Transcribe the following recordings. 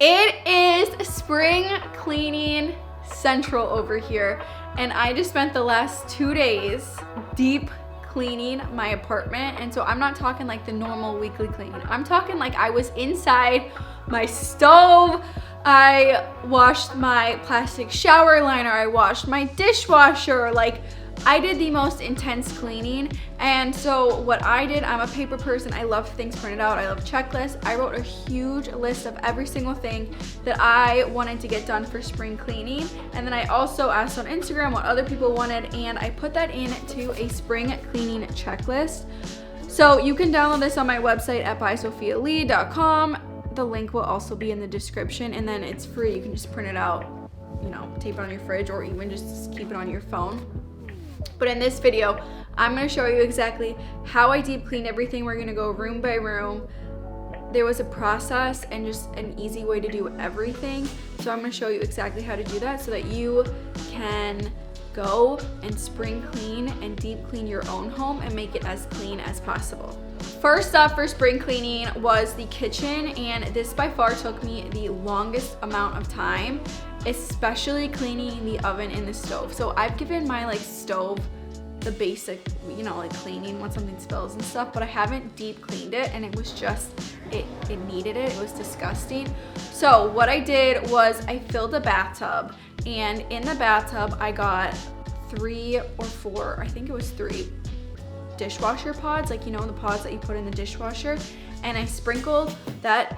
It is spring cleaning central over here, and I just spent the last 2 days deep cleaning my apartment. And so I'm not talking like the normal weekly cleaning. I'm talking like I was inside my stove. I washed my plastic shower liner. I washed my dishwasher. Like, I did the most intense cleaning. And so what I did, I'm a paper person. I love things printed out. I love checklists. I wrote a huge list of every single thing that I wanted to get done for spring cleaning. And then I also asked on Instagram what other people wanted, and I put that into a spring cleaning checklist. So you can download this on my website at bysophialee.com. The link will also be in the description, and then it's free. You can just print it out, you know, tape it on your fridge, or even just keep it on your phone. But in this video, I'm gonna show you exactly how I deep cleaned everything. We're gonna go room by room. There was a process and just an easy way to do everything. So I'm gonna show you exactly how to do that so that you can go and spring clean and deep clean your own home and make it as clean as possible. First up for spring cleaning was the kitchen, and this by far took me the longest amount of time, especially cleaning the oven and the stove. So I've given my stove the basic, you know, like cleaning when something spills and stuff, but I haven't deep cleaned it, and it was just, it needed it. It was disgusting. So what I did was I filled a bathtub, and in the bathtub I got 3 or 4, I think it was 3 dishwasher pods, like, you know, the pods that you put in the dishwasher, and I sprinkled that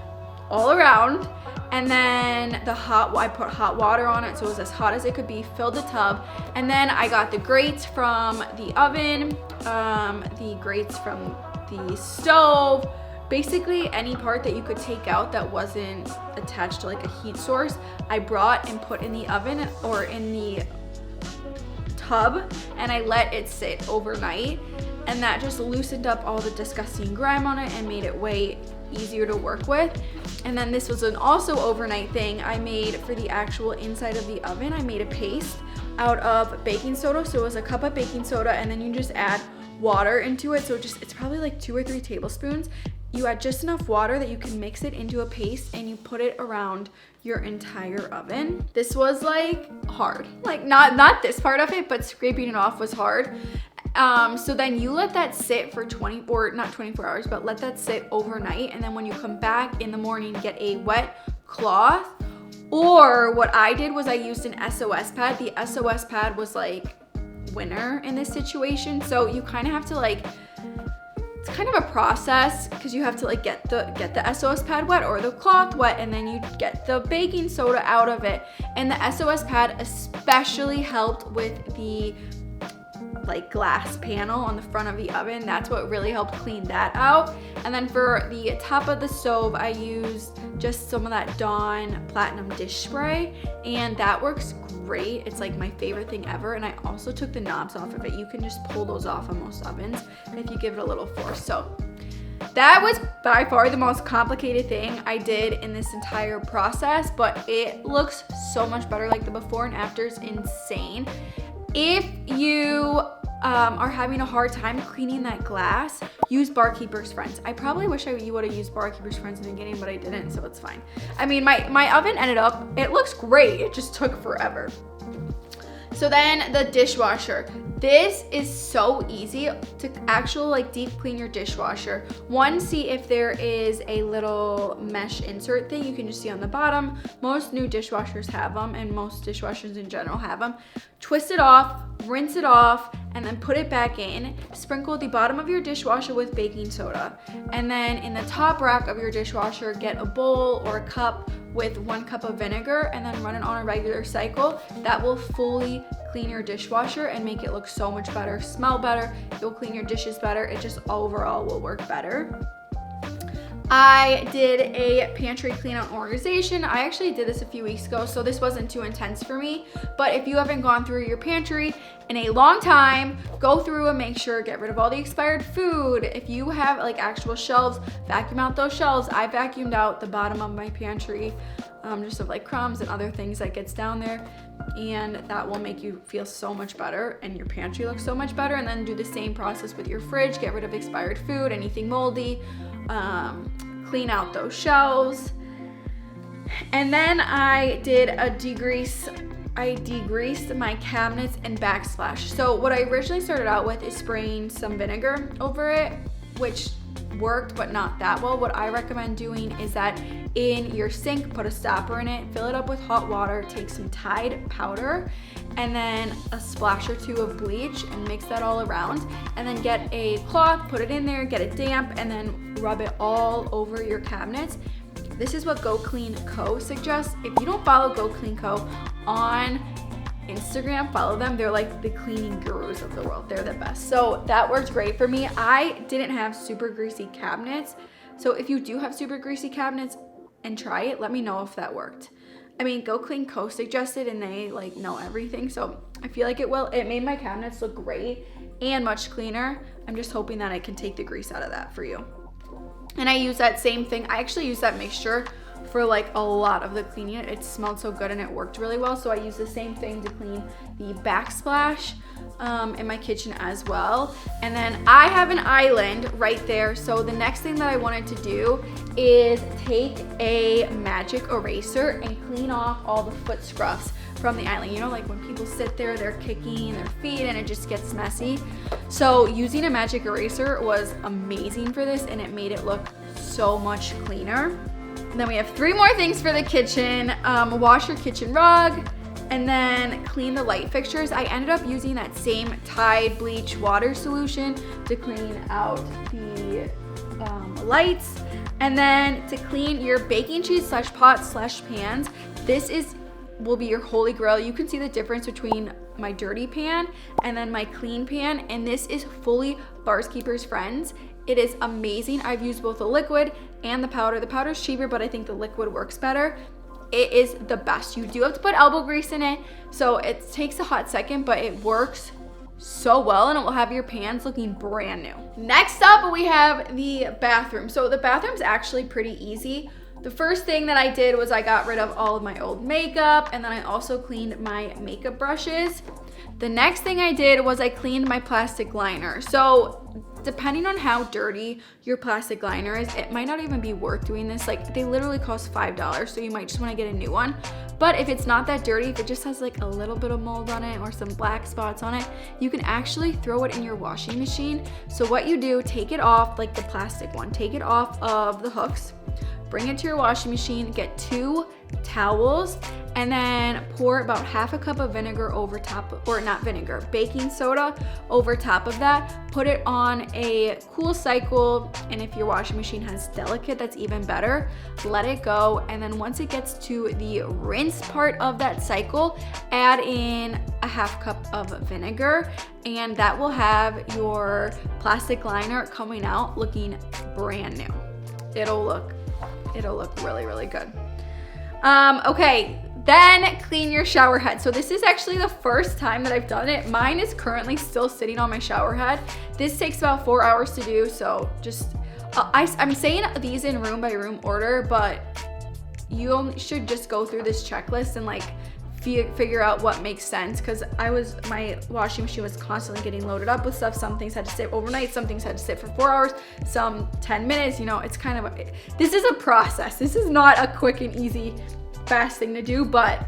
all around. And then I put hot water on it so it was as hot as it could be, filled the tub, and then I got the grates from the oven, the grates from the stove, basically any part that you could take out that wasn't attached to like a heat source, I brought and put in the oven or in the tub, and I let it sit overnight, and that just loosened up all the disgusting grime on it and made it way easier to work with. And then this was an also overnight thing I made for the actual inside of the oven. I made a paste out of baking soda. So it was a cup of baking soda, and then you just add water into it. So it's probably like 2 or 3 tablespoons. You add just enough water that you can mix it into a paste, and you put it around your entire oven. This was like hard, like not this part of it, but scraping it off was hard. So then you let that sit for not 24 hours, but let that sit overnight. And then when you come back in the morning, get a wet cloth, or what I did was I used an SOS pad. The SOS pad was like winner in this situation. So you kind of have to it's kind of a process, because you have to get the SOS pad wet or the cloth wet, and then you get the baking soda out of it. And the SOS pad especially helped with the glass panel on the front of the oven. That's what really helped clean that out. And then for the top of the stove, I used just some of that Dawn Platinum dish spray, and that works great. It's like my favorite thing ever. And I also took the knobs off of it. You can just pull those off on most ovens if you give it a little force. So that was by far the most complicated thing I did in this entire process, but it looks so much better. Like the before and after is insane. If you are having a hard time cleaning that glass, use Barkeeper's Friends. I probably wish you would have used Barkeeper's Friends in the beginning, but I didn't, so it's fine. I mean, my oven ended up, it looks great. It just took forever. So then the dishwasher. This is so easy to actually deep clean your dishwasher. One, see if there is a little mesh insert thing you can just see on the bottom. Most new dishwashers have them, and most dishwashers in general have them. Twist it off, rinse it off, and then put it back in. Sprinkle the bottom of your dishwasher with baking soda. And then in the top rack of your dishwasher, get a bowl or a cup with 1 cup of vinegar, and then run it on a regular cycle. That will fully clean your dishwasher and make it look so much better, smell better. You'll clean your dishes better. It just overall will work better. I did a pantry clean out organization. I actually did this a few weeks ago, so this wasn't too intense for me. But if you haven't gone through your pantry in a long time, go through and make sure, get rid of all the expired food. If you have actual shelves, vacuum out those shelves. I vacuumed out the bottom of my pantry, just of crumbs and other things that gets down there. And that will make you feel so much better, and your pantry looks so much better. And then do the same process with your fridge. Get rid of expired food, anything moldy. Clean out those shelves. And then I did a degreased my cabinets and backsplash. So what I originally started out with is spraying some vinegar over it, which worked, but not that well. What I recommend doing is that in your sink, put a stopper in it, fill it up with hot water, take some Tide powder, and then a splash or two of bleach and mix that all around. And then get a cloth, put it in there, get it damp, and then rub it all over your cabinets. This is what Go Clean Co. suggests. If you don't follow Go Clean Co. on Instagram, follow them. They're like the cleaning gurus of the world. They're the best. So that worked great for me. I didn't have super greasy cabinets. So if you do have super greasy cabinets and try it, let me know if that worked. I mean, Go Clean Co. suggested and they like know everything. So I feel like it will. It made my cabinets look great and much cleaner. I'm just hoping that I can take the grease out of that for you. And I use that same thing. I actually use that mixture for like a lot of the cleaning. It smelled so good and it worked really well. So I use the same thing to clean the backsplash in my kitchen as well. And then I have an island right there. So the next thing that I wanted to do is take a magic eraser and clean off all the foot scruffs from the island. You know, like when people sit there, they're kicking their feet and it just gets messy. So using a magic eraser was amazing for this and it made it look so much cleaner. And then we have 3 more things for the kitchen. Wash your kitchen rug and then clean the light fixtures. I ended up using that same Tide bleach water solution to clean out the lights. And then to clean your baking sheets / pots / pans, this will be your holy grail. You can see the difference between my dirty pan and then my clean pan, and this is fully Bars Keepers Friends. It is amazing. I've used both the liquid and the powder. The powder is cheaper, but I think the liquid works better. It is the best. You do have to put elbow grease in it, so it takes a hot second, but it works so well and it will have your pans looking brand new. Next up, we have the bathroom. So the bathroom's actually pretty easy. The first thing that I did was I got rid of all of my old makeup, and then I also cleaned my makeup brushes. The next thing I did was I cleaned my plastic liner. So depending on how dirty your plastic liner is, it might not even be worth doing this. Like, they literally cost $5, so you might just want to get a new one. But if it's not that dirty, if it just has like a little bit of mold on it or some black spots on it, you can actually throw it in your washing machine. So what you do, take it off, like the plastic one, take it off of the hooks, bring it to your washing machine, get 2 towels, and then pour about half a cup of vinegar over top, or not vinegar, baking soda over top of that. Put it on a cool cycle, and if your washing machine has delicate, that's even better. Let it go, and then once it gets to the rinse part of that cycle, add in a half cup of vinegar, and that will have your plastic liner coming out looking brand new. It'll look really, really good. Okay, then clean your shower head. So this is actually the first time that I've done it. Mine is currently still sitting on my shower head. This takes about 4 hours to do, so just, I'm saying these in room by room order, but you should just go through this checklist and like figure out what makes sense, because my washing machine was constantly getting loaded up with stuff. Some things had to sit overnight, some things had to sit for 4 hours, some 10 minutes. You know, it's kind of this is a process. This is not a quick and easy fast thing to do, but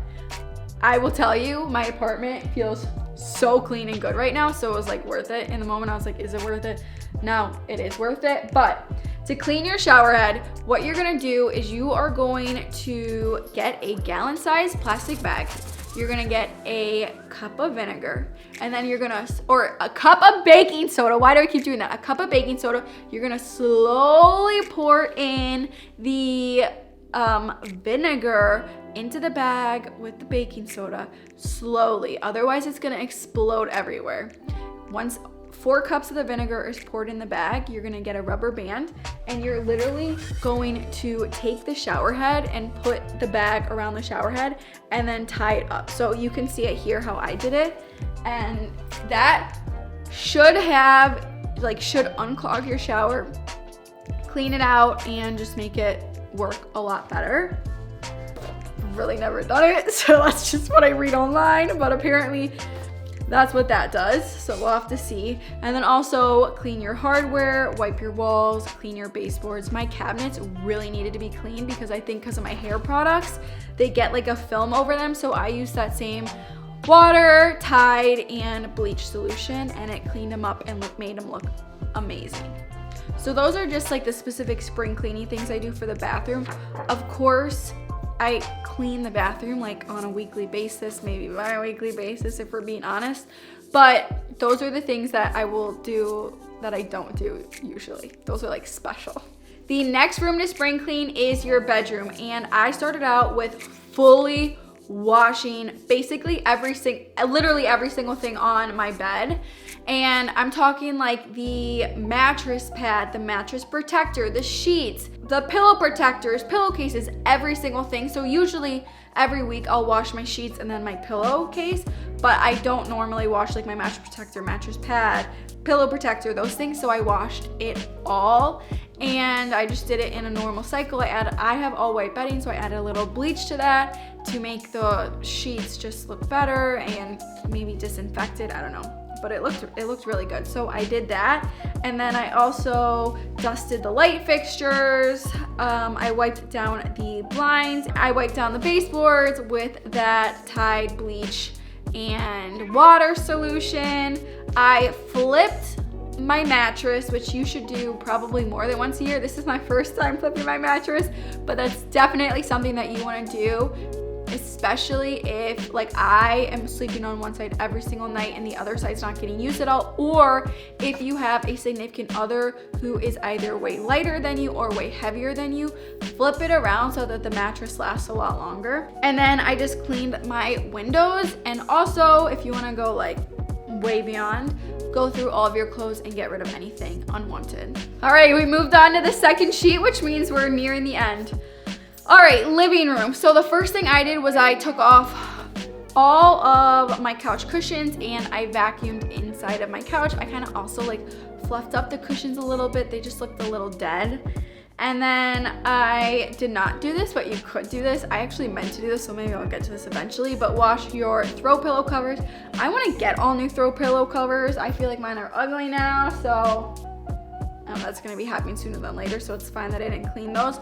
I will tell you, my apartment feels so clean and good right now, so it was like worth it. In the moment I was like, is it worth it? No, it is worth it. But to clean your shower head, what you're gonna do is you are going to get a gallon-sized plastic bag. You're gonna get a cup of vinegar, and then or a cup of baking soda. Why do I keep doing that? A cup of baking soda. You're gonna slowly pour in the vinegar into the bag with the baking soda, slowly. Otherwise, it's gonna explode everywhere. Once 4 cups of the vinegar is poured in the bag, you're gonna get a rubber band, and you're literally going to take the shower head and put the bag around the shower head and then tie it up. So you can see it here how I did it, and that should unclog your shower, clean it out, and just make it work a lot better. I've really never done it, so that's just what I read online, but apparently that's what that does. So we'll have to see. And then also clean your hardware, wipe your walls, clean your baseboards. My cabinets really needed to be cleaned because I think because of my hair products, they get like a film over them. So I used that same water, Tide, and bleach solution, and it cleaned them up and made them look amazing. So those are just like the specific spring cleaning things I do for the bathroom. Of course, I clean the bathroom like on a weekly basis, maybe bi-weekly basis if we're being honest. But those are the things that I will do that I don't do usually. Those are like special. The next room to spring clean is your bedroom. And I started out with fully washing basically literally every single thing on my bed. And I'm talking like the mattress pad, the mattress protector, the sheets, the pillow protectors, pillowcases, every single thing. So usually every week I'll wash my sheets and then my pillowcase, but I don't normally wash like my mattress protector, mattress pad, pillow protector, those things. So I washed it all and I just did it in a normal cycle. I have all white bedding, so I added a little bleach to that to make the sheets just look better and maybe disinfected, I don't know. But it looked really good. So I did that. And then I also dusted the light fixtures. I wiped down the blinds. I wiped down the baseboards with that Tide bleach and water solution. I flipped my mattress, which you should do probably more than once a year. This is my first time flipping my mattress, but that's definitely something that you want to do, especially if like I am sleeping on one side every single night and the other side's not getting used at all, or if you have a significant other who is either way lighter than you or way heavier than you, flip it around so that the mattress lasts a lot longer. And then I just cleaned my windows, and also if you want to go like way beyond, go through all of your clothes and get rid of anything unwanted. All right, we moved on to the second sheet, which means we're nearing the end. All right, living room. So the first thing I did was I took off all of my couch cushions and I vacuumed inside of my couch. I kind of also like fluffed up the cushions a little bit. They just looked a little dead. And then I did not do this, but you could do this. I actually meant to do this, so maybe I'll get to this eventually, but wash your throw pillow covers. I want to get all new throw pillow covers. I feel like mine are ugly now, so that's gonna be happening sooner than later, so it's fine that I didn't clean those.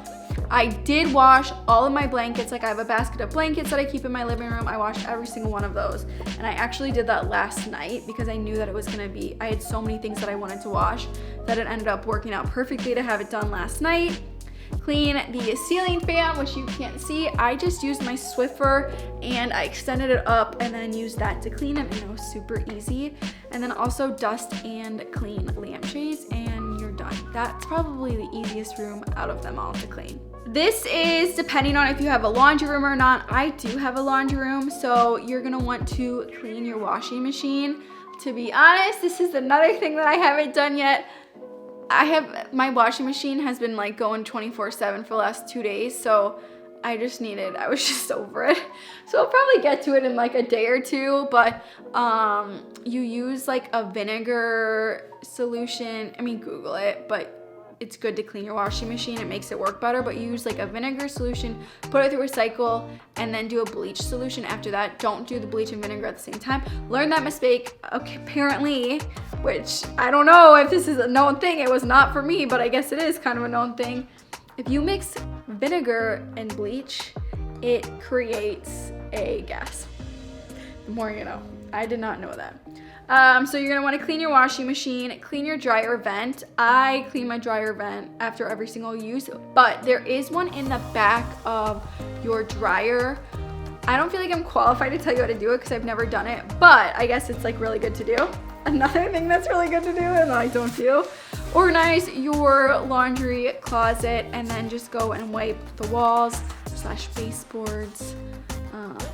I did wash all of my blankets. Like I have a basket of blankets that I keep in my living room. I washed every single one of those. And I actually did that last night because I knew that it was gonna be, I had so many things that I wanted to wash that it ended up working out perfectly to have it done last night. Clean the ceiling fan, which you can't see. I just used my Swiffer and I extended it up and then used that to clean it, and it was super easy. And then also dust and clean lampshades, and you're done. That's probably the easiest room out of them all to clean. This is depending on if you have a laundry room or not. I do have a laundry room, so you're gonna want to clean your washing machine. To be honest, this is another thing that I haven't done yet. My washing machine has been like going 24/7 for the last 2 days, so I was just over it. So I'll probably get to it in like a day or two, but you use like a vinegar solution. I mean, Google it, but it's good to clean your washing machine. It makes it work better, but you use like a vinegar solution, put it through a cycle, and then do a bleach solution after that. Don't do the bleach and vinegar at the same time. Learn that mistake, okay, apparently, which I don't know if this is a known thing. It was not for me, but I guess it is kind of a known thing. If you mix vinegar and bleach, it creates a gas. The more you know. I did not know that. So you're gonna wanna clean your washing machine, clean your dryer vent. I clean my dryer vent after every single use, but there is one in the back of your dryer. I don't feel like I'm qualified to tell you how to do it because I've never done it, but I guess it's like really good to do. Another thing that's really good to do and I don't do. Organize your laundry closet and then just go and wipe the walls / baseboards.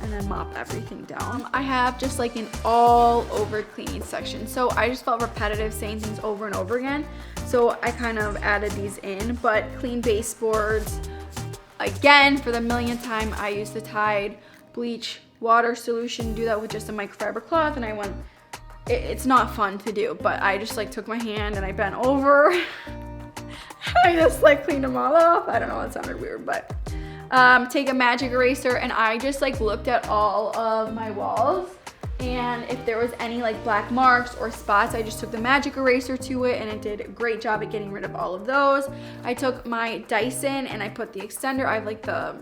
And then mop everything down. I have just like an all over cleaning section. So I just felt repetitive saying things over and over again. So I kind of added these in, but clean baseboards. Again, for the millionth time, I use the Tide bleach water solution. Do that with just a microfiber cloth, and it's not fun to do, but I just like took my hand and I bent over. I just like cleaned them all off. I don't know, it sounded weird, but take a magic eraser and I just like looked at all of my walls And if there was any like black marks or spots, I just took the magic eraser to it and it did a great job at getting rid of all of those. I took my Dyson and I put the extender. I have like the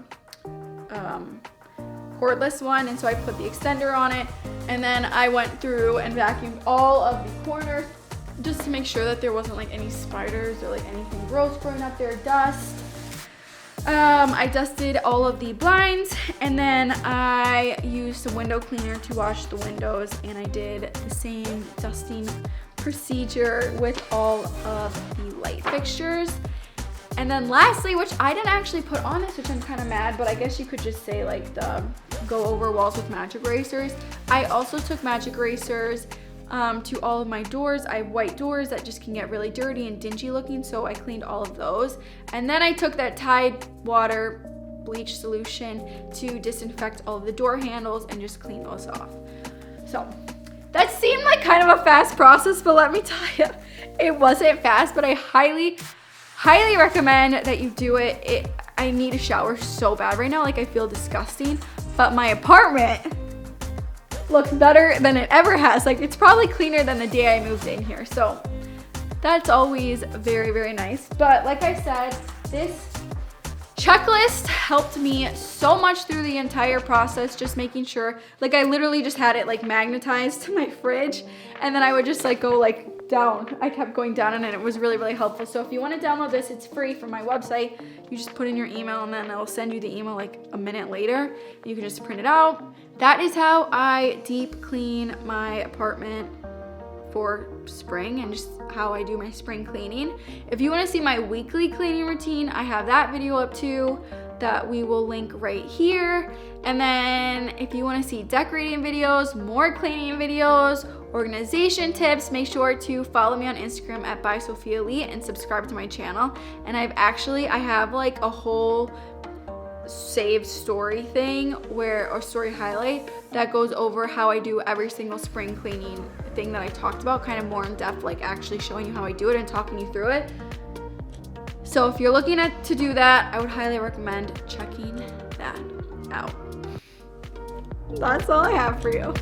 cordless one, and so I put the extender on it, and then I went through and vacuumed all of the corners just to make sure that there wasn't like any spiders or like anything gross growing up there, dust. I dusted all of the blinds, and then I used some window cleaner to wash the windows, and I did the same dusting procedure with all of the light fixtures. And then lastly, which I didn't actually put on this, which I'm kind of mad, but I guess you could just say like the go over walls with magic erasers. I also took magic erasers to all of my doors. I have white doors that just can get really dirty and dingy looking, so I cleaned all of those. And then I took that Tide water bleach solution to disinfect all of the door handles and just clean those off. So that seemed like kind of a fast process, but let me tell you, it wasn't fast, but I highly recommend that you do it. I need a shower so bad right now, like I feel disgusting, but my apartment looks better than it ever has. Like, it's probably cleaner than the day I moved in here, so that's always very, very nice. But like I said, this checklist helped me so much through the entire process, just making sure, like I literally just had it like magnetized to my fridge, and then I would just like go like down. I kept going down, and it was really, really helpful. So if you want to download this, it's free from my website. You just put in your email, and then it'll send you the email like a minute later. You can just print it out. That is how I deep clean my apartment for spring, and just how I do my spring cleaning. If you want to see my weekly cleaning routine, I have that video up too that we will link right here. And then if you want to see decorating videos, more cleaning videos, organization tips, make sure to follow me on Instagram at by Sophia Lee and subscribe to my channel. And I have like a whole saved story thing or story highlight that goes over how I do every single spring cleaning thing that I talked about, kind of more in depth, like actually showing you how I do it and talking you through it. So if you're looking to do that, I would highly recommend checking that out. That's all I have for you.